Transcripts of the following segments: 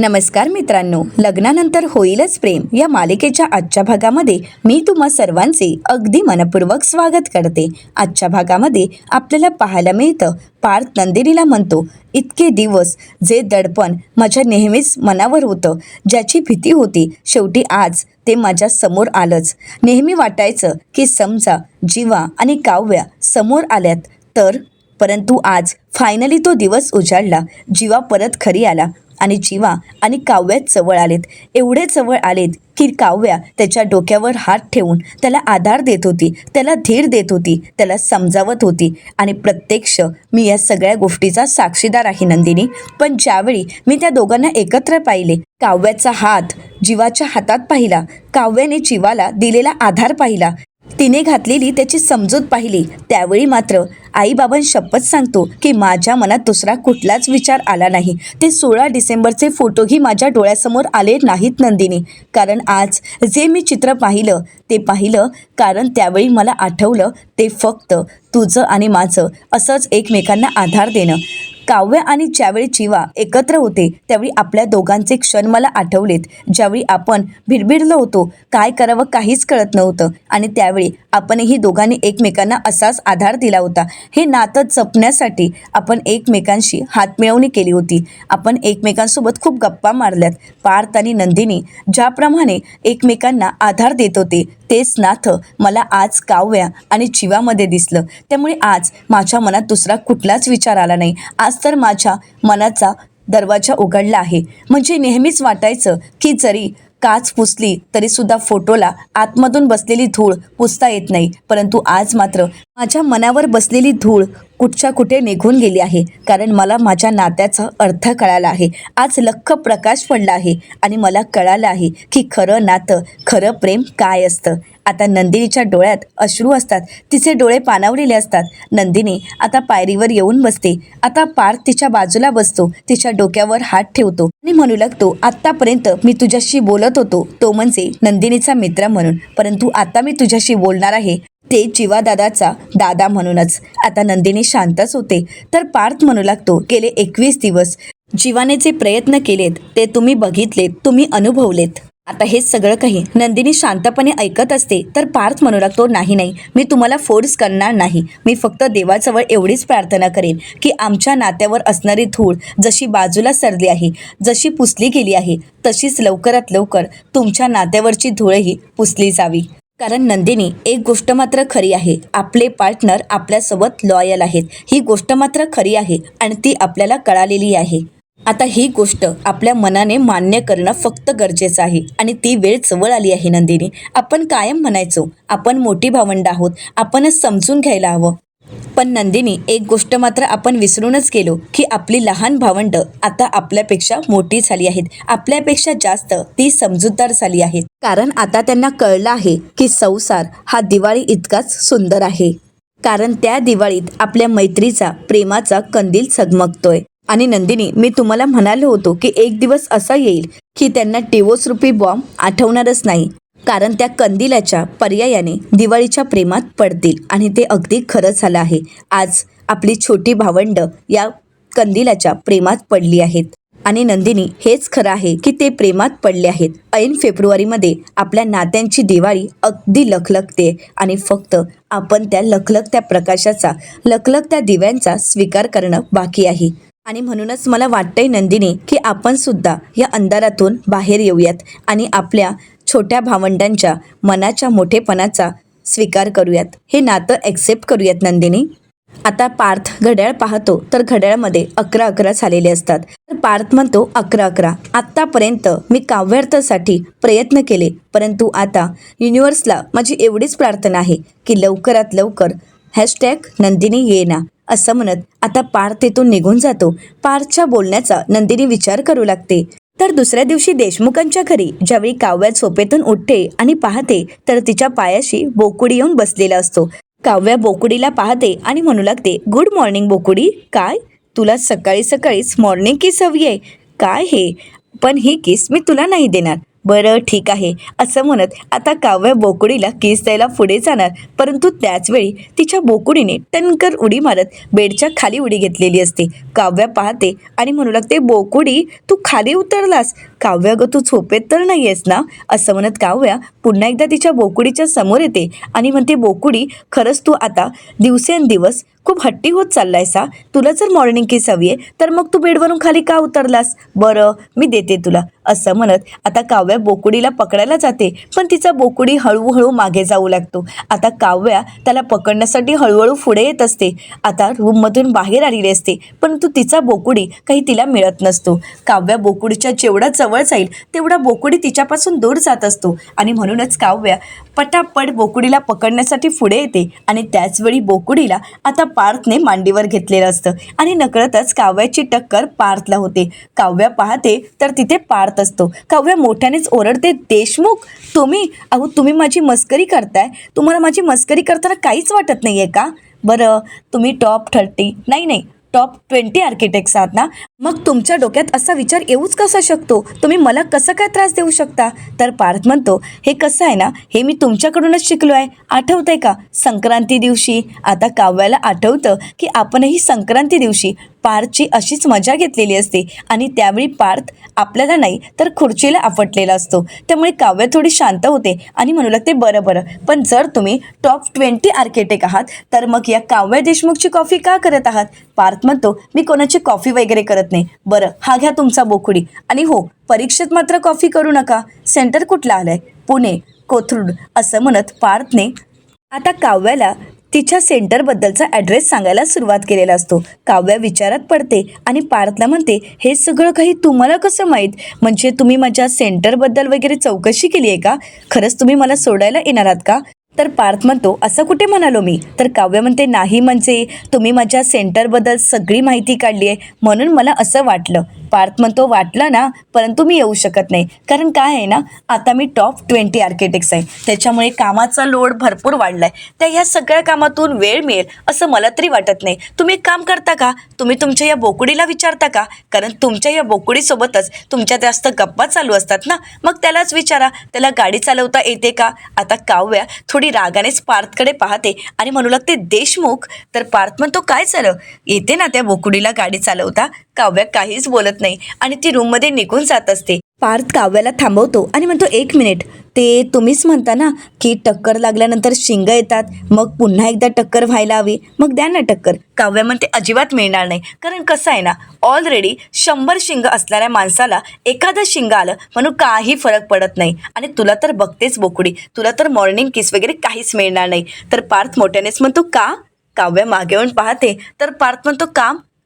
नमस्कार मित्रांनो, लग्नानंतर होईलच प्रेम या मालिकेच्या आजच्या भागामध्ये मी तुम्हा सर्वांचे अगदी मनपूर्वक स्वागत करते। आजच्या भागामध्ये आपल्याला पाहायला मिळतं, पार्थ नंदिनीला म्हणतो, इतके दिवस जे दडपण माझ्या नेहमीच मनावर होतं, ज्याची भीती होती, शेवटी आज ते माझ्या समोर आलंच। नेहमी वाटायचं की समजा जीवा आणि काव्या समोर आल्यात तर, परंतु आज फायनली तो दिवस उजाडला। जीवा परत खरी आला आणि जीवा आणि काव्या जवळ आलेत, एवढे जवळ आलेत की काव्या त्याच्या डोक्यावर हात ठेवून त्याला आधार देत होती, त्याला धीर देत होती, त्याला समजावत होती। आणि प्रत्यक्ष मी या सगळ्या गोष्टीचा साक्षीदार आहे नंदिनी। पण ज्यावेळी मी त्या दोघांना एकत्र पाहिले, काव्याचा हात जीवाच्या हातात पाहिला, काव्याने जीवाला दिलेला आधार पाहिला, तिने घातलेली त्याची समजूत पाहिली, त्यावेळी मात्र आईबाबां शपथ सांगतो की माझ्या मनात दुसरा कुठलाच विचार आला नाही। ते 16 डिसेंबरचे फोटोही माझ्या डोळ्यासमोर आले नाहीत नंदिनी, कारण आज जे मी चित्र पाहिलं ते पाहिलं कारण त्यावेळी मला आठवलं ते फक्त तुझं आणि माझं असंच एकमेकांना आधार देणं। काव्य आणि ज्यावेळी जीवा एकत्र होते त्यावेळी आपल्या दोघांचे क्षण मला आठवलेत, ज्यावेळी आपण भिडभिडलो होतो, काय करावं काहीच कळत नव्हतं, आणि त्यावेळी आपणही दोघांनी एकमेकांना असाच आधार दिला होता। हे नातं जपण्यासाठी आपण एकमेकांशी हातमिळवणी केली होती, आपण एकमेकांसोबत खूप गप्पा मारल्यात। पार्थ आणि नंदिनी ज्याप्रमाणे एकमेकांना आधार देत होते तेच नातं मला आज काव्या आणि जीवामध्ये दिसलं, त्यामुळे आज माझ्या मनात दुसरा कुठलाच विचार आला नाही। आज तर माझ्या मनाचा दरवाजा उघडला आहे। म्हणजे नेहमीच वाटायचं की जरी काच पुसली तरीसुद्धा फोटोला आतमधून बसलेली धूळ पुसता येत नाही, परंतु आज मात्र माझ्या मनावर बसलेली धूळ कुठच्या कुठे निघून गेली आहे, कारण मला माझ्या नात्याचा अर्थ कळाला आहे। आज लख्ख प्रकाश पडला आहे आणि मला कळालं आहे की खरं नातं, खरं प्रेम काय असतं। आता नंदिनीच्या डोळ्यात अश्रू असतात, तिचे डोळे पाणावलेले असतात। नंदिनी आता पायरीवर येऊन बसते, आता पार्थ तिच्या बाजूला बसतो, तिच्या डोक्यावर हात ठेवतो आणि म्हणू लागतो, आत्तापर्यंत मी तुझ्याशी बोलत होतो तो म्हणजे नंदिनीचा मित्र म्हणून, परंतु आता मी तुझ्याशी बोलणार आहे ते जीवादादाचा दादा म्हणूनच। आता नंदिनी शांतच होते तर पार्थ म्हणू लागतो, गेले 21 दिवस जीवाने जे प्रयत्न केलेत ते तुम्ही बघितलेत, तुम्ही अनुभवलेत। आता हे सगळं काही नंदिनी शांतपणे ऐकत असते तर पार्थ म्हणू लागतो, नाही, मी तुम्हाला फोर्स करणार नाही, मी फक्त देवाजवळ एवढीच प्रार्थना करेन की आमच्या नात्यावर असणारी धूळ जशी बाजूला सरली आहे, जशी पुसली गेली आहे, तशीच लवकरात लवकर तुमच्या नात्यावरची धूळही पुसली जावी। कारण नंदिनी, एक गोष्ट मात्र खरी आहे, आपले पार्टनर आपल्यासोबत लॉयल आहेत, ही गोष्ट मात्र खरी आहे आणि ती आपल्याला कळालेली आहे। आता ही गोष्ट आपल्या मनाने मान्य करणं फक्त गरजेचं आहे आणि ती वेळ जवळ आली आहे नंदिनी। आपण कायम म्हणायचो आपण मोठी भावंड आहोत, आपणच समजून घ्यायला हवं, पण नंदिनी एक गोष्ट मात्र आपण विसरूनच गेलो की आपली लहान भावंड आता आपल्यापेक्षा मोठी झाली आहेत, आपल्यापेक्षा जास्त ती समजूतदार झाली आहेत। कारण आता त्यांना कळलं आहे की संसार हा दिवाळी इतकाच सुंदर आहे, कारण त्या दिवाळीत आपल्या मैत्रीचा, प्रेमाचा कंदील झगमगतोय। आणि नंदिनी, मी तुम्हाला म्हणालो होतो की एक दिवस असा येईल की त्यांना डिवोर्स रूपी बॉम्ब आठवणारच नाही, कारण त्या कंदिलाच्या पर्यायाने दिवाळीच्या प्रेमात पडतील, आणि ते अगदी खरं झालं आहे। आज आपली छोटी भावंड या कंदिलाच्या प्रेमात पडली आहेत आणि नंदिनी, हेच खरं आहे की ते प्रेमात पडले आहेत। ऐन फेब्रुवारीमध्ये आपल्या नात्यांची दिवाळी अगदी लखलखते आणि फक्त आपण त्या लखलखत्या प्रकाशाचा, लखलखत्या दिव्यांचा स्वीकार करणं बाकी आहे। आणि म्हणूनच मला वाटतंय नंदिनी की आपण सुद्धा या अंधारातून बाहेर येऊयात आणि आपल्या छोट्या भावंडांच्या मनाच्या मोठेपणाचा स्वीकार करूयात, हे नातं ॲक्सेप्ट करूयात नंदिनी। आता पार्थ घड्याळ पाहतो तर घड्याळमध्ये 11:11 झालेले असतात, तर पार्थ म्हणतो, 11:11 आत्तापर्यंत मी काव्यार्थासाठी प्रयत्न केले, परंतु आता युनिव्हर्सला माझी एवढीच प्रार्थना आहे की लवकरात लवकर #नंदिनी येईना असं म्हणत आता पार्थ तिथून निघून जातो। पार्थच्या बोलण्याचा नंदिनी विचार करू लागते। तर दुसऱ्या दिवशी देशमुखांच्या घरी ज्यावेळी काव्या झोपेतून उठते आणि पाहते तर तिच्या पायाशी बोकुडी येऊन बसलेला असतो। काव्या बोकुडीला पाहते आणि म्हणू लागते, गुड मॉर्निंग बोकुडी, काय तुला सकाळी सकाळीच मॉर्निंग किस हवी आहे? काय हे? पण ही किस मी तुला नाही देणार, बरं ठीक आहे असं म्हणत आता काव्या बोकुडीला किस द्यायला पुढे जाणार, परंतु त्याचवेळी तिच्या बोकुडीने टनकर उडी मारत बेडच्या खाली उडी घेतलेली असते. काव्या पाहते आणि म्हणू लागते, बोकुडी तू खाली उतरलास? काव्या ग तू झोपेत तर नाही आहेस ना? असं म्हणत काव्या पुन्हा एकदा तिच्या बोकुडीच्या समोर येते आणि म्हणते, बोकुडी खरंच तू आता दिवसेंदिवस खूप हट्टी होत चाललायसा. तुला जर मॉर्निंग किस हवी आहे तर मग तू बेडवरून खाली का उतरलास? बरं मी देते तुला. असं म्हणत आता काव्या बोकुडीला पकडायला जाते, पण तिचा बोकुडी हळूहळू मागे जाऊ लागतो. आता काव्या त्याला पकडण्यासाठी हळूहळू पुढे येत असते. आता रूममधून बाहेर आलेली असते, परंतु तिचा बोकुडी काही तिला मिळत नसतो. काव्या बोकुडीच्या जेवढा जवळ जाईल तेवढा बोकुडी तिच्यापासून दूर जात असतो आणि म्हणूनच काव्या पटापट बोकुडीला पकडण्यासाठी पुढे येते आणि त्याचवेळी बोकुडीला आता पार्थने मांडीवर घेतलेलं असतं आणि नकळतच काव्याची टक्कर पार्थला होते. काव्या पाहते तर तिथे पार्थ असतो. काव्या मोठ्यानेच ओरडते, देशमुख तुम्ही, अहो तुम्ही माझी मस्करी करताय? तुम्हाला माझी मस्करी करताना काहीच वाटत नाही आहे का? बरं तुम्ही टॉप 30 नाही टॉप 20 आर्किटेक्ट्स आहात ना, मग तुमच्या डोक्यात असा विचार येऊच कसा शकतो? तुम्ही मला कसं काय त्रास देऊ शकता? तर पार्थ म्हणतो, हे कसं आहे ना, हे मी तुमच्याकडूनच शिकलो आहे. आठवतंय का संक्रांती दिवशी? आता काव्याला आठवतं की आपणही संक्रांती दिवशी पार्थची अशीच मजा घेतलेली असते आणि त्यावेळी पार्थ आपल्याला नाही तर खुर्चीला आपटलेला असतो. त्यामुळे काव्य थोडी शांत होते आणि म्हणू लागते, बरं पण जर तुम्ही टॉप 20 आर्किटेक्ट आहात तर मग या काव्या देशमुखची कॉफी का करत आहात? पार्थ म्हणतो, मी कोणाची कॉफी वगैरे करत नाही. बरं हा घ्या तुमचा बोकुडी, आणि हो परीक्षेत मात्र कॉफी करू नका. सेंटर कुठला आलंय? पुणे, कोथरूड. असं म्हणत पार्थने आता काव्याला तिच्या सेंटरबद्दलचा ॲड्रेस सांगायला सुरुवात केलेला असतो. काव्या विचारात पडते आणि पार्थला म्हणते, हे सगळं काही तुम्हाला कसं माहीत? म्हणजे तुम्ही माझ्या सेंटरबद्दल वगैरे चौकशी केली आहे का? खरंच तुम्ही मला सोडायला येणार आहात का? तर पार्थ म्हणतो, असं कुठे म्हणालो मी? तर काव्य म्हणते, नाही म्हणजे तुम्ही माझ्या सेंटरबद्दल सगळी माहिती काढली आहे म्हणून मला असं वाटलं. पार्थ म्हणतो, वाटलं ना, परंतु मी येऊ शकत नाही. कारण काय आहे ना, आता मी टॉप 20 आर्किटेक्ट्स आहे, त्याच्यामुळे कामाचा लोड भरपूर वाढला आहे. त्या ह्या सगळ्या कामातून वेळ मिळेल असं मला तरी वाटत नाही. तुम्ही एक काम करता का? तुम्ही तुमच्या या बोकुडीला विचारता का? कारण तुमच्या या बोकुडीसोबतच तुमच्या जास्त गप्पा चालू असतात ना, मग त्यालाच विचारा, त्याला गाडी चालवता येते का? आता काव्या थोडी रागानेच पार्थकडे पाहते आणि म्हणू लागते, देशमुख. तर पार्थ म्हणतो, काय झालं? येते ना त्या बोकुडीला गाडी चालवता? काव्या काहीच बोलत नाही आणि ती रूममध्ये निघून जात असते. पार्थ काव्याला थांबवतो आणि म्हणतो, एक मिनिट, ते तुम्हीच म्हणता ना की टक्कर लागल्यानंतर शिंग येतात, मग पुन्हा एकदा टक्कर व्हायला हवी, मग द्या ना टक्कर. काव्य म्हणते, अजिबात मिळणार नाही. कारण कसं आहे ना, ऑलरेडी 100 शिंग असणाऱ्या माणसाला एखादं शिंग आलं म्हणून काही फरक पडत नाही. आणि तुला तर बघतेच बोकुडी, तुला तर मॉर्निंग किस वगैरे काहीच मिळणार नाही. तर पार्थ मोठ्यानेच म्हणतो, का? काव्य मागे येऊन पाहते तर पार्थ म्हणतो,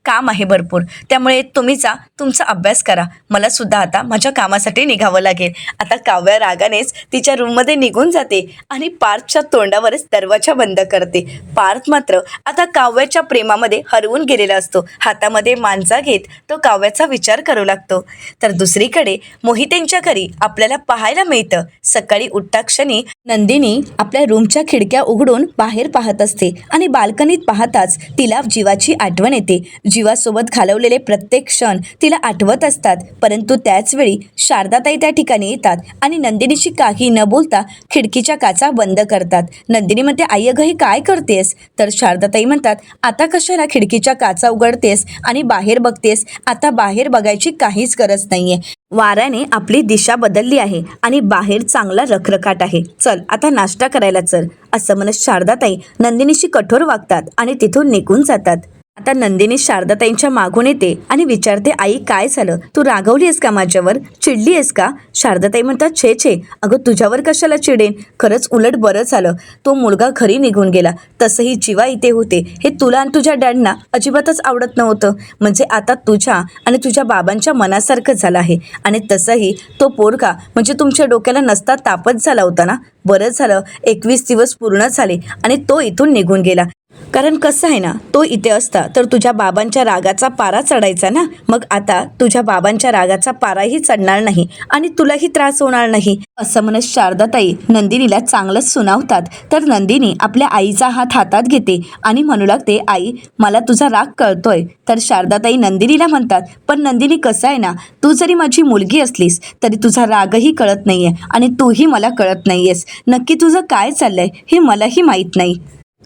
काम आहे भरपूर, त्यामुळे तुम्ही जा तुमचा अभ्यास करा, मला सुद्धा आता माझ्या कामासाठी निघावं लागेल. आता काव्या रागानेच तिच्या रूममध्ये निघून जाते आणि पार्थच्या तोंडावरच दरवाजा बंद करते. पार्थ मात्र आता काव्याच्या प्रेमामध्ये हरवून गेलेला असतो. हातामध्ये मांजा घेत तो काव्याचा विचार करू लागतो. तर दुसरीकडे मोहितेंच्या घरी आपल्याला पाहायला मिळतं, सकाळी उठता क्षणी नंदिनी आपल्या रूमच्या खिडक्या उघडून बाहेर पाहत असते आणि बाल्कनीत पाहताच तिला जीवाची आठवण येते. जीवासोबत घालवलेले प्रत्येक क्षण तिला आठवत असतात. परंतु त्याचवेळी शारदाताई त्या ठिकाणी येतात आणि नंदिनीशी काही न बोलता खिडकीच्या काचा बंद करतात. नंदिनी म्हणते, आई अगं हे काय करतेस? तर शारदाताई म्हणतात, आता कशाला खिडकीच्या काचा उघडतेस आणि बाहेर बघतेस? आता बाहेर बघायची काहीच गरज नाहीये. वाऱ्याने आपली दिशा बदलली आहे आणि बाहेर चांगला रखरखाट आहे. चल आता नाश्ता करायला चल. असं म्हणत शारदाताई नंदिनीशी कठोर वागतात आणि तिथून निघून जातात. आता नंदिनी शारदाताईंच्या मागून येते आणि विचारते, आई काय झालं? तू रागवली आहेस का माझ्यावर? चिडली आहेस का? शारदाताई म्हणतात, छे अगं तुझ्यावर कशाला चिडेन? खरंच उलट बरं झालं तो मुलगा घरी निघून गेला. तसंही जीवा इथे होते हे तुला आणि तुझ्या डॅडना अजिबातच आवडत नव्हतं. म्हणजे आता तुझ्या आणि तुझ्या बाबांच्या मनासारखं झालं आहे. आणि तसंही तो पोरगा म्हणजे तुमच्या डोक्याला नसता तापच झाला होता ना. बरं झालं 21 दिवस पूर्ण झाले आणि तो इथून निघून गेला. कारण कसं आहे ना, तो इथे असता तर तुझ्या बाबांच्या रागाचा पारा चढायचा ना. मग आता तुझ्या बाबांच्या रागाचा पाराही चढणार नाही आणि तुलाही त्रास होणार नाही. असं म्हणत शारदाताई नंदिनीला चांगलंच सुनावतात. तर नंदिनी आपल्या आईचा हात हातात घेते आणि म्हणू लागते, आई मला तुझा राग कळतोय. तर शारदाताई नंदिनीला म्हणतात, पण नंदिनी कसं आहे ना, तू जरी माझी मुलगी असलीस तरी तुझा रागही कळत नाहीये आणि तूही मला कळत नाहीयेस. नक्की तुझं काय चाललंय हे मलाही माहीत नाही.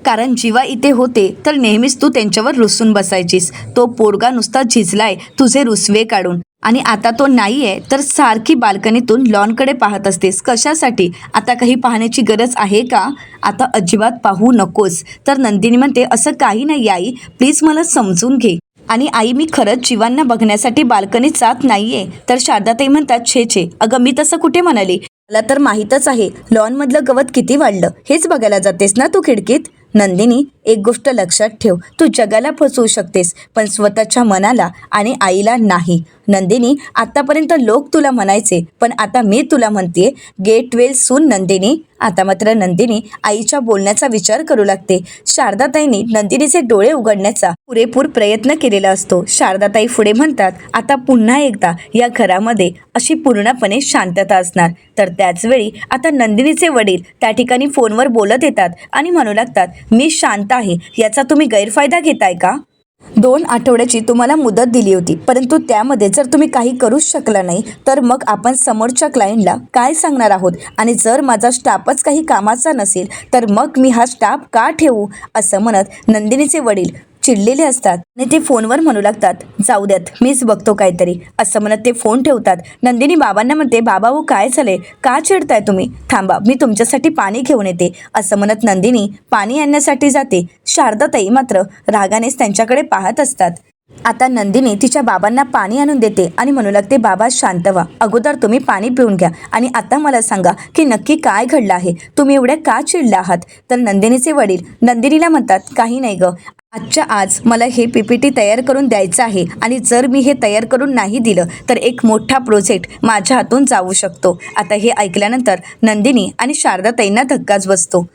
कारण जेव्हा इथे होते तर नेहमीच तू त्यांच्यावर रुसून बसायचीस. तो पोरगा नुसता झिजलाय तुझे रुसवे काढून आणि आता तो नाहीये तर सारखी बाल्कनीतून लॉनकडे पाहत असतेस. कशासाठी? आता काही पाहण्याची गरज आहे का? आता अजिबात पाहू नकोस. तर नंदिनी म्हणते, असं काही नाही आई, प्लीज मला समजून घे. आणि आई मी खरंच जीवांना बघण्यासाठी बाल्कनीत जात नाहीये. तर शारदाताई म्हणतात, छे छे अगं मी तसं कुठे म्हणाले, मला तर माहीतच आहे लॉनमधलं गवत किती वाढलं हेच बघायला जातेस ना तू खिडकीत. नंदिनी एक गोष्ट लक्षात ठेव, तू जगाला फसवू शकतेस पण स्वतःच्या मनाला आणि आईला नाही. नंदिनी आतापर्यंत लोक तुला म्हणायचे पण आता मी तुला म्हणते, गेट वेल सून नंदिनी. आता मात्र नंदिनी आईच्या बोलण्याचा विचार करू लागते. शारदाताईंनी नंदिनीचे डोळे उघडण्याचा पुरेपूर प्रयत्न केलेला असतो. शारदाताई पुढे म्हणतात, आता पुन्हा एकदा या घरामध्ये अशी पूर्णपणे शांतता असणार. तर त्याचवेळी आता नंदिनीचे वडील त्या ठिकाणी फोनवर बोलत येतात आणि म्हणू लागतात, मी शांत आहे याचा तुम्ही गैरफायदा घेताय का? 2 आठवड्याची तुम्हाला मुदत दिली होती परंतु त्यामध्ये जर तुम्ही काही करूच शकला नाही तर मग आपण समोरच्या क्लायंटला काय सांगणार आहोत. आणि जर माझा स्टाफच काही कामाचा नसेल तर मग मी हा स्टाफ का ठेवू? असं म्हणत नंदिनीचे वडील चिडलेले असतात आणि ते फोनवर म्हणू लागतात, जाऊ द्यात मीच बघतो काहीतरी. असं म्हणत ते फोन ठेवतात. नंदिनी बाबांना म्हणते, बाबा हो काय झाले, का चिडताय तुम्ही? थांबा मी तुमच्यासाठी पाणी घेऊन येते. असं म्हणत नंदिनी पाणी आणण्यासाठी जाते. शारदाताई मात्र रागानेच त्यांच्याकडे पाहत असतात. आता नंदिनी तिच्या बाबांना पाणी आणून देते आणि म्हणू लागते, बाबा शांत व्हा, अगोदर तुम्ही पाणी पिऊन घ्या आणि आता मला सांगा की नक्की काय घडलं आहे, तुम्ही एवढ्या का चिडला आहात? तर नंदिनीचे वडील नंदिनीला म्हणतात, काही नाही ग, आजच्या आज मला हे PPT तयार करून द्यायचं आहे आणि जर मी हे तयार करून नाही दिलं तर एक मोठा प्रोजेक्ट माझ्या हातून जाऊ शकतो. आता हे ऐकल्यानंतर नंदिनी आणि शारदाताईंना धक्काच बसतो.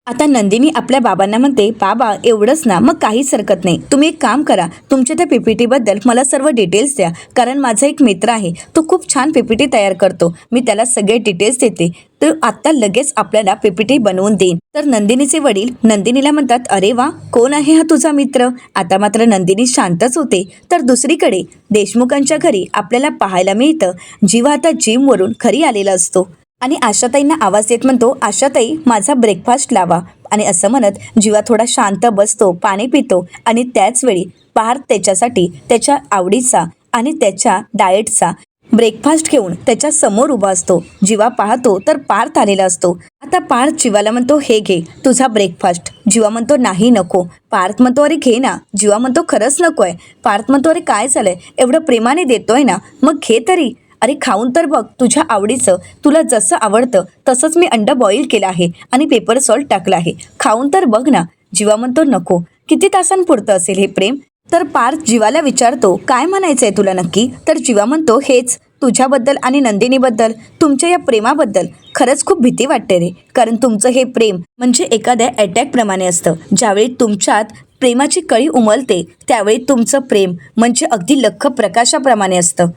आता नंदिनी आपल्या बाबांना म्हणते, बाबा एवढंच ना, मग काहीच हरकत नाही, तुम्ही एक काम करा, तुमच्या त्या PPT बद्दल मला सर्व डिटेल्स द्या. कारण माझा एक मित्र आहे, तो खूप छान PPT तयार करतो, मी त्याला सगळे डिटेल्स देते, तर आत्ता लगेच आपल्याला PPT बनवून देईन. तर नंदिनीचे वडील नंदिनीला म्हणतात, अरे वा, कोण आहे हा तुझा मित्र? आता मात्र नंदिनी शांतच होते. तर दुसरीकडे देशमुखांच्या घरी आपल्याला पाहायला मिळतं, जीवा आता जिमवरून घरी आलेला असतो आणि आशाताईंना आवाज देत म्हणतो, आशाताई माझा ब्रेकफास्ट लावा. आणि असं म्हणत जीवा थोडा शांत बसतो, पाणी पितो आणि त्याचवेळी पार्थ त्याच्यासाठी त्याच्या आवडीचा आणि त्याच्या डाएटचा ब्रेकफास्ट घेऊन त्याच्या समोर उभा असतो. जीवा पाहतो तर पार्थ आलेला असतो. आता पार्थ जीवाला म्हणतो, हे घे तुझा ब्रेकफास्ट. जीवा म्हणतो, नाही नको. पार्थ म्हणतो, अरे घे ना. जीवा म्हणतो, खरंच नकोय. पार्थ म्हणतो, अरे काय झालंय, एवढं प्रेमाने देतोय ना, मग घे तरी. अरे खाऊन तर बघ तुझ्या आवडीचं, तुला जसं आवडतं तसंच मी अंडा बॉईल केलं आहे आणि पेपर सॉल्ट टाकलं आहे, खाऊन तर बघ ना. जीवा म्हणतो, नको. किती तासांपुरतं असेल हे प्रेम? तर पार्थ जीवाला विचारतो, काय म्हणायचंय तुला नक्की? तर जीवा म्हणतो, हेच, तुझ्याबद्दल आणि नंदिनीबद्दल, तुमच्या या प्रेमाबद्दल खरंच खूप भीती वाटते रे. कारण तुमचं हे प्रेम म्हणजे एखाद्या अटॅकप्रमाणे असतं. ज्यावेळी तुमच्यात प्रेमाची कळी उमलते त्यावेळी तुमचं प्रेम म्हणजे अगदी लख्ख प्रकाशाप्रमाणे असतं.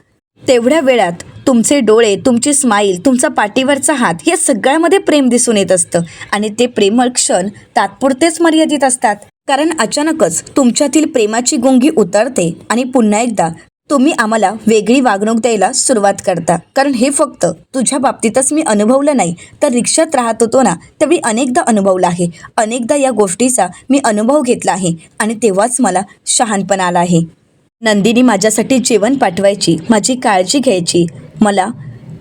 तेवढ्या वेळात तुमचे डोळे, तुमची स्माईल, तुमचा पाठीवरचा हात या सगळ्यामध्ये प्रेम दिसून येत असतं आणि ते प्रेमळ क्षण तात्पुरतेच मर्यादित असतात. कारण अचानकच तुमच्यातील प्रेमाची गुंगी उतरते आणि पुन्हा एकदा तुम्ही आम्हाला वेगळी वागणूक द्यायला सुरुवात करता. कारण हे फक्त तुझ्या बाबतीतच मी अनुभवलं नाही, तर रिक्षात राहत होतो ना त्यावेळी अनेकदा अनुभवलं आहे. अनेकदा या गोष्टीचा मी अनुभव घेतला आहे आणि तेव्हाच मला शहाणपणा आला आहे. नंदिनी माझ्यासाठी जेवण पाठवायची, माझी काळजी घ्यायची, मला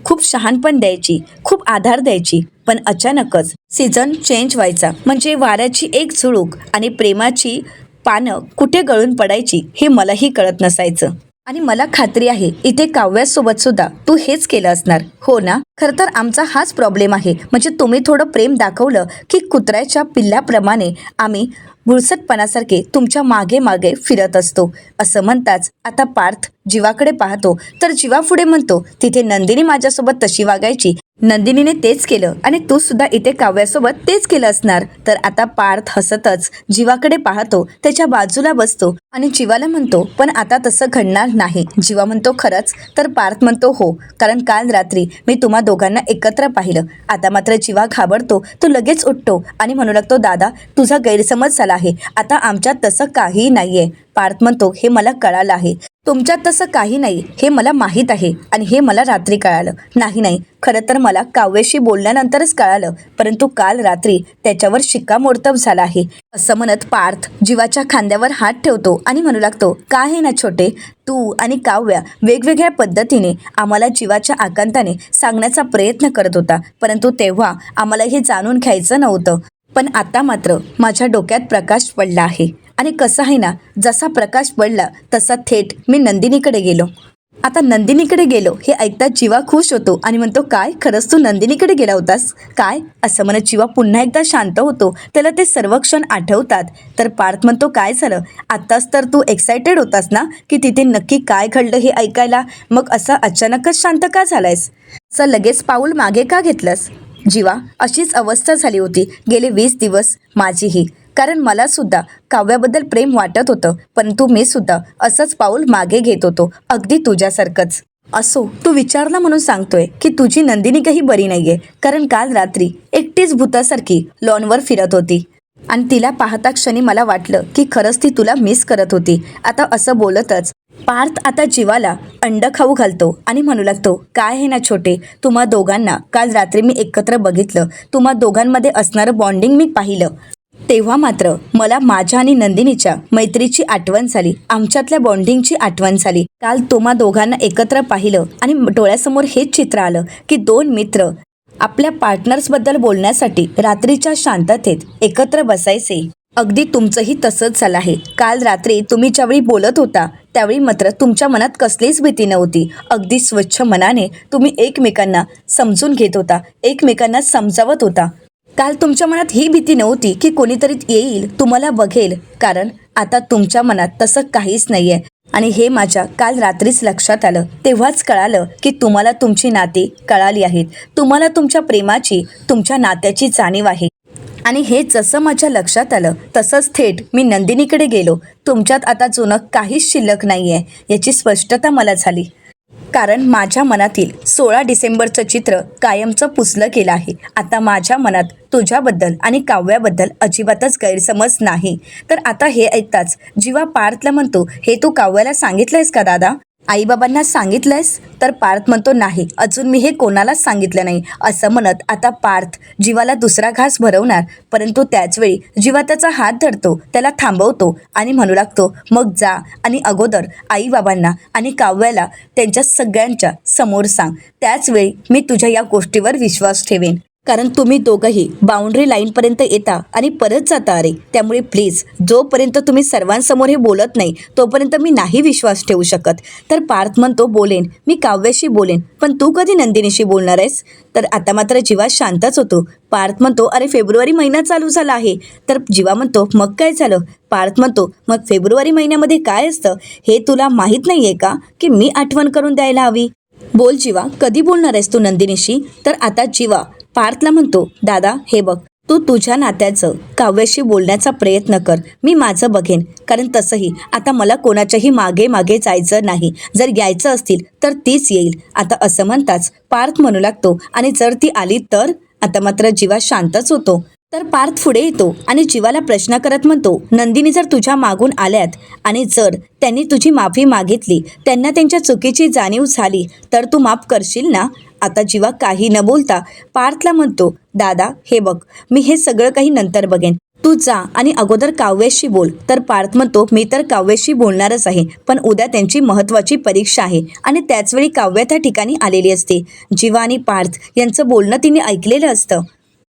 खूप शहाणपण द्यायची, खूप आधार द्यायची. पण अचानकच सीझन चेंज व्हायचा, म्हणजे वाऱ्याची एक झुळूक आणि प्रेमाची पानं कुठे गळून पडायची हे मलाही कळत नसायचं. आणि मला खात्री आहे इथे काव्यासोबत सुद्धा तू हेच केलं असणार, हो ना? खरं तर आमचा हाच प्रॉब्लेम आहे, म्हणजे तुम्ही थोडं प्रेम दाखवलं की कुत्र्याच्या पिल्लाप्रमाणे आम्ही भुरसटपणासारखे तुमच्या मागे मागे फिरत असतो. असं म्हणताच आता पार्थ जीवाकडे पाहतो तर जीवा पुढे म्हणतो, तिथे नंदिनी माझ्यासोबत तशी वागायची, नंदिनीने तेच केलं आणि तू सुद्धा इथे काव्यासोबत तेच केलं असणार. तर आता पार्थ हसतच जीवाकडे पाहतो, त्याच्या बाजूला बसतो आणि जीवाला म्हणतो, पण आता तसं घडणार नाही. जीवा म्हणतो, खरंच? तर पार्थ म्हणतो, हो, कारण काल रात्री मी तुम्हा दोघांना एकत्र पाहिलं. आता मात्र जीवा घाबरतो, तो लगेच उठतो आणि म्हणू लागतो, दादा तुझा गैरसमज झाला आहे, आता आमच्यात तसं काहीही नाहीये. पार्थ म्हणतो, हे मला कळालं आहे, तुमच्यात तसं काही नाही हे मला माहीत आहे आणि हे मला रात्री कळालं. नाही, खरं तर मला काव्याशी बोलल्यानंतरच कळालं, परंतु काल रात्री त्याच्यावर शिक्कामोर्तब झाला आहे. असं म्हणत पार्थ जीवाच्या खांद्यावर हात ठेवतो आणि म्हणू लागतो, का आहे ना छोटे, तू आणि काव्या वेगवेगळ्या पद्धतीने आम्हाला जीवाच्या आकांताने सांगण्याचा प्रयत्न करत होता, परंतु तेव्हा आम्हाला हे जाणून घ्यायचं नव्हतं. पण आता मात्र माझ्या डोक्यात प्रकाश पडला आहे आणि कसं आहे ना, जसा प्रकाश पडला तसा थेट मी नंदिनीकडे गेलो. आता नंदिनीकडे गेलो हे ऐकताच जीवा खुश होतो आणि म्हणतो, काय खरंच तू नंदिनीकडे गेला होतास काय? असं म्हणत जीवा पुन्हा एकदा शांत होतो, त्याला ते सर्व क्षण आठवतात. तर पार्थ म्हणतो, काय झालं? आत्ताच तर तू एक्सायटेड होतास ना की तिथे नक्की काय घडलं हे ऐकायला, मग असं अचानकच शांत का झालायस? असं लगेच पाऊल मागे का घेतलंस? जीवा, अशीच अवस्था झाली होती गेले 20 दिवस माझीही, कारण मला सुद्धा काव्याबद्दल प्रेम वाटत होतं, परंतु मी सुद्धा असंच पाऊल मागे घेत होतो, अगदी तुझ्यासारखंच. असो, तू विचारला म्हणून सांगतोय की तुझी नंदिनी काही बरी नाहीये, कारण काल रात्री एकटीच भूतासारखी लॉनवर फिरत होती आणि तिला पाहता क्षणी मला वाटलं की खरंच ती तुला मिस करत होती. आता असं बोलतच पार्थ आता जीवाला अंड खाऊ घालतो आणि म्हणू लागतो, काय आहे ना छोटे, तुम्हा दोघांना काल रात्री मी एकत्र बघितलं, तुम्हा दोघांमध्ये असणारं बॉन्डिंग मी पाहिलं. तेव्हा मात्र मला माझ्या आणि नंदिनीच्या मैत्रीची आठवण झाली, आमच्यातल्या बॉन्डिंगची आठवण झाली. काल तुम्हा दोघांना एकत्र पाहिलं आणि डोळ्यासमोर हेच चित्र आलं की दोन मित्र आपल्या पार्टनर्सबद्दल बोलण्यासाठी रात्रीच्या शांततेत एकत्र बसायचे. अगदी तुमचंही तसंच झालं आहे. काल रात्री तुम्ही ज्यावेळी बोलत होता त्यावेळी मात्र तुमच्या मनात कसलीच भीती नव्हती, अगदी स्वच्छ मनाने तुम्ही एकमेकांना समजून घेत होता, एकमेकांना समजावत होता. काल तुमच्या मनात ही भीती नव्हती की कोणीतरी येईल तुम्हाला बघेल, कारण आता तुमच्या मनात तसं काहीच नाहीये. आणि हे माझ्या काल रात्रीच लक्षात आलं, तेव्हाच कळालं की तुम्हाला तुमची नाती कळाली आहेत, तुम्हाला तुमच्या प्रेमाची, तुमच्या नात्याची जाणीव आहे. आणि हे जसं माझ्या लक्षात आलं तसंच थेट मी नंदिनीकडे गेलो. तुमच्यात आता जुनं काहीच शिल्लक नाही आहे याची स्पष्टता मला झाली, कारण माझ्या मनातील 16 डिसेंबरचं चित्र कायमचं पुसलं गेलं आहे. आता माझ्या मनात तुझ्याबद्दल आणि काव्याबद्दल अजिबातच गैरसमज नाही. तर आता हे ऐकताच जीवा पार्थला म्हणतो, हे तू काव्याला सांगितलंयस का दादा? आईबाबांना सांगितलंयस? तर पार्थ म्हणतो, नाही, अजून मी हे कोणालाच सांगितलं नाही. असं म्हणत आता पार्थ जीवाला दुसरा घास भरवणार, परंतु त्याचवेळी जीवा त्याचा हात धरतो, त्याला थांबवतो आणि म्हणू लागतो, मग जा आणि अगोदर आईबाबांना आणि काव्याला त्यांच्या सगळ्यांच्या समोर सांग, त्याचवेळी मी तुझ्या या गोष्टीवर विश्वास ठेवेन. कारण तुम्ही दोघंही बाउंड्री लाईनपर्यंत येता आणि परत जाता. अरे, त्यामुळे प्लीज जोपर्यंत तुम्ही सर्वांसमोर हे बोलत नाही तोपर्यंत मी नाही विश्वास ठेवू शकत. तर पार्थ म्हणतो, बोलेन, मी काव्याशी बोलेन, पण तू कधी नंदिनीशी बोलणार आहेस? तर आता मात्र जीवा शांतच होतो. पार्थ म्हणतो, अरे फेब्रुवारी महिना चालू झाला आहे. तर जीवा म्हणतो, मग काय झालं? पार्थ म्हणतो, मग फेब्रुवारी महिन्यामध्ये काय असतं हे तुला माहीत नाही आहे का की मी आठवण करून द्यायला हवी? बोल जीवा, कधी बोलणार आहेस तू नंदिनीशी? तर आता जीवा पार्थला म्हणतो, दादा हे बघ, तू तुझ्या नात्याचं काव्याशी बोलण्याचा प्रयत्न कर, मी माझं बघेन, कारण तसंही आता मला कोणाच्याही मागे मागे जायचं नाही. जर यायचं असतील तर तीच येईल. आता असं म्हणताच पार्थ म्हणू लागतो, आणि जर ती आली तर? आता मात्र जीवा शांतच होतो. तर पार्थ पुढे येतो आणि जीवाला प्रश्न करत म्हणतो, नंदिनी जर तुझ्या मागून आल्यात आणि जर त्यांनी तुझी माफी मागितली, त्यांना त्यांच्या चुकीची जाणीव झाली, तर तू माफ करशील ना? आता जीवा काही न बोलता पार्थला म्हणतो, दादा हे बघ, मी हे सगळं काही नंतर बघेन, तू जा आणि अगोदर काव्याशी बोल. तर पार्थ म्हणतो, मी तर काव्याशी बोलणारच आहे, पण उद्या त्यांची महत्त्वाची परीक्षा आहे आणि त्याचवेळी काव्या त्या ठिकाणी आलेली असते. जीवा आणि पार्थ यांचं बोलणं तिने ऐकलेलं असतं.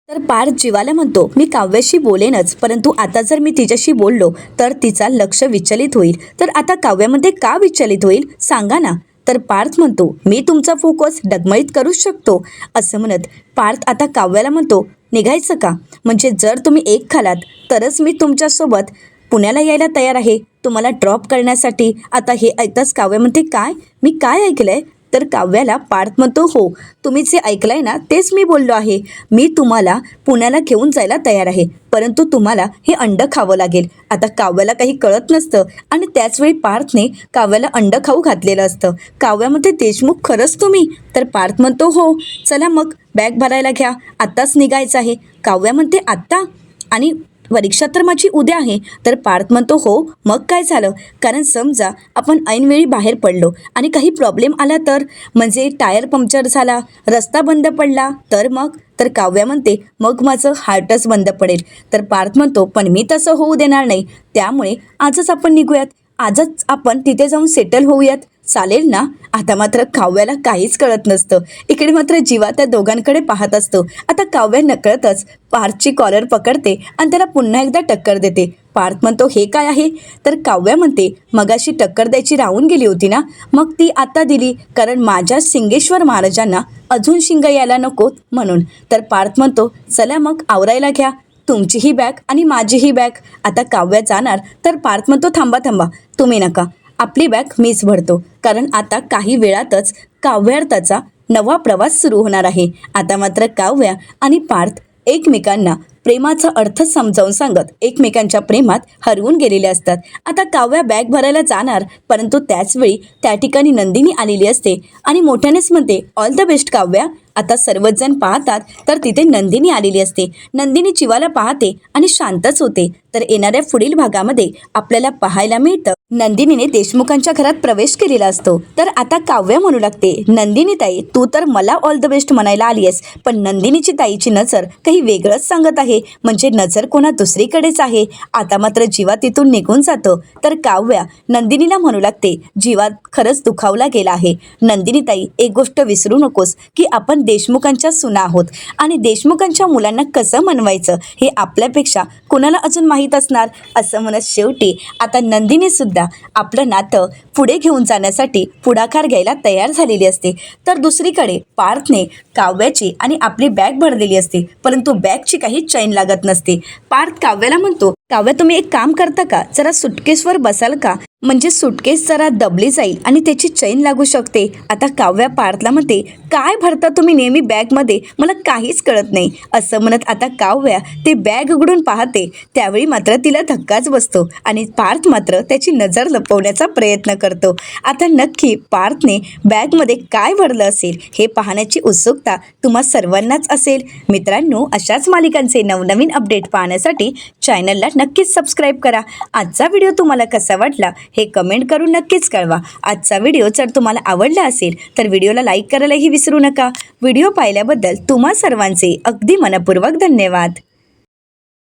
तर पार्थ जीवाला म्हणतो, मी काव्याशी बोलेनच, परंतु आता जर मी तिच्याशी बोललो तर तिचा लक्ष विचलित होईल. तर आता काव्यामध्ये का विचलित होईल सांगा ना? तर पार्थ म्हणतो, मी तुमचा फोकस डगमळीत करूच शकतो. असं म्हणत पार्थ आता काव्याला म्हणतो, निघायचं का? म्हणजे जर तुम्ही एक खालात तरच मी तुमच्यासोबत पुण्याला यायला तयार आहे तुम्हाला ड्रॉप करण्यासाठी. आता हे ऐकताच काव्य म्हणते, काय मी काय ऐकलंय? तर काव्याला पार्थ म्हणतो, हो तुम्ही जे ऐकलंय ना तेच मी बोललो आहे. मी तुम्हाला पुण्याला घेऊन जायला तयार आहे, परंतु तुम्हाला हे अंड खावं लागेल. आता काव्याला काही कळत नसतं आणि त्याचवेळी पार्थने काव्याला अंड खाऊ घातलेलं असतं. काव्यामध्ये देशमुख खरंच तुम्ही? तर पार्थ म्हणतो, हो चला मग बॅग भरायला घ्या, आत्ताच निघायचं आहे. काव्या म्हणते, आत्ता? आणि परीक्षा तर माझी उद्या आहे. तर पार्थ म्हणतो, हो मग काय झालं? कारण समजा आपण ऐनवेळी बाहेर पडलो आणि काही प्रॉब्लेम आला तर, म्हणजे टायर पंक्चर झाला, रस्ता बंद पडला तर मग? तर काव्या म्हणते, मग माझं हार्टच बंद पडेल. तर पार्थ म्हणतो, पण मी तसं होऊ देणार नाही, त्यामुळे आजच आपण निघूयात, आजच आपण तिथे जाऊन सेटल होऊयात, चालेल ना? आता मात्र काव्याला काहीच कळत नसतं. इकडे मात्र जीवा त्या दोघांकडे पाहत असतो. आता काव्या नकळतच पार्थची कॉलर पकडते आणि त्याला पुन्हा एकदा टक्कर देते. पार्थ म्हणतो, हे काय आहे? तर काव्या म्हणते, मगाशी टक्कर द्यायची राहून गेली होती ना, मग ती आता दिली, कारण माझ्या सिंगेश्वर महाराजांना अजून शिंग यायला नकोत म्हणून. तर पार्थ म्हणतो, चला मग आवरायला घ्या, तुमचीही बॅग आणि माझीही बॅग. आता काव्या जाणार तर पार्थ म्हणतो, थांबा थांबा, तुम्ही नका, आपली बॅग मीच भरतो, कारण आता काही वेळातच काव्यार्थाचा नवा प्रवास सुरू होणार आहे. आता मात्र काव्या आणि पार्थ एकमेकांना प्रेमाचा अर्थ समजावून सांगत एकमेकांच्या प्रेमात हरवून गेलेले असतात. आता काव्या बॅग भरायला जाणार, परंतु त्याचवेळी त्या ठिकाणी नंदिनी आलेली असते आणि मोठ्यानेच म्हणते, ऑल द बेस्ट काव्या. आता सर्वच जण पाहतात तर तिथे नंदिनी आलेली असते. नंदिनी जीवाला पाहते आणि शांतच होते. तर येणाऱ्या पुढील भागामध्ये आपल्याला पाहायला मिळतं, नंदिनीने देशमुखांच्या घरात प्रवेश केलेला असतो. तर आता काव्या म्हणू लागते, नंदिनी ताई, तू तर मला ऑल द बेस्ट म्हणायला आली आहेस, पण नंदिनीची ताईची नजर काही वेगळंच सांगत आहे, म्हणजे नजर कोणा दुसरीकडेच आहे. आता मात्र जीवा तिथून निघून जातो. तर काव्या नंदिनीला म्हणू लागते, जीवा खरंच दुखावला गेला आहे. नंदिनी ताई, एक गोष्ट विसरू नकोस की आपण देशमुखांच्या सुना आहोत आणि देशमुखांच्या मुलांना कसं मनवायचं हे आपल्यापेक्षा कोणाला अजून माहीत असणार. असं म्हणत शेवटी आता नंदिनी सुद्धा आपलं नातं पुढे घेऊन जाण्यासाठी पुढाकार घ्यायला तयार झालेली असते. तर दुसरीकडे पार्थने काव्याची आणि आपली बॅग भरलेली असते, परंतु बॅगची काही चैन लागत नसते. पार्थ काव्याला म्हणतो, काव्या तुम्ही एक काम करता का, जरा सुटकेसवर बसाल का, म्हणजे सुटकेस जरा दबली जाईल आणि त्याची चैन लागू शकते. आता काव्या पार्थला म्हणते, काय भरता तुम्ही नेहमी बॅगमध्ये, मला काहीच कळत नाही. असं म्हणत आता काव्या ते बॅग उघडून पाहते. त्यावेळी मात्र तिला धक्काच बसतो आणि पार्थ मात्र त्याची नजर लपवण्याचा प्रयत्न करतो. आता नक्की पार्थने बॅगमध्ये काय भरलं असेल हे पाहण्याची उत्सुकता तुम्हा सर्वांनाच असेल. मित्रांनो, अशाच मालिकांचे नवनवीन अपडेट पाहण्यासाठी चॅनलला नक्कीच सबस्क्राईब करा. आजचा व्हिडिओ तुम्हाला कसा वाटला हे कमेंट करून नक्कीच कळवा. आजचा व्हिडिओ जर तुम्हाला आवडला असेल तर व्हिडिओला लाईक करायलाही विसरू नका. व्हिडिओ पाहिल्याबद्दल तुम्हा सर्वांचे अगदी मनपूर्वक धन्यवाद.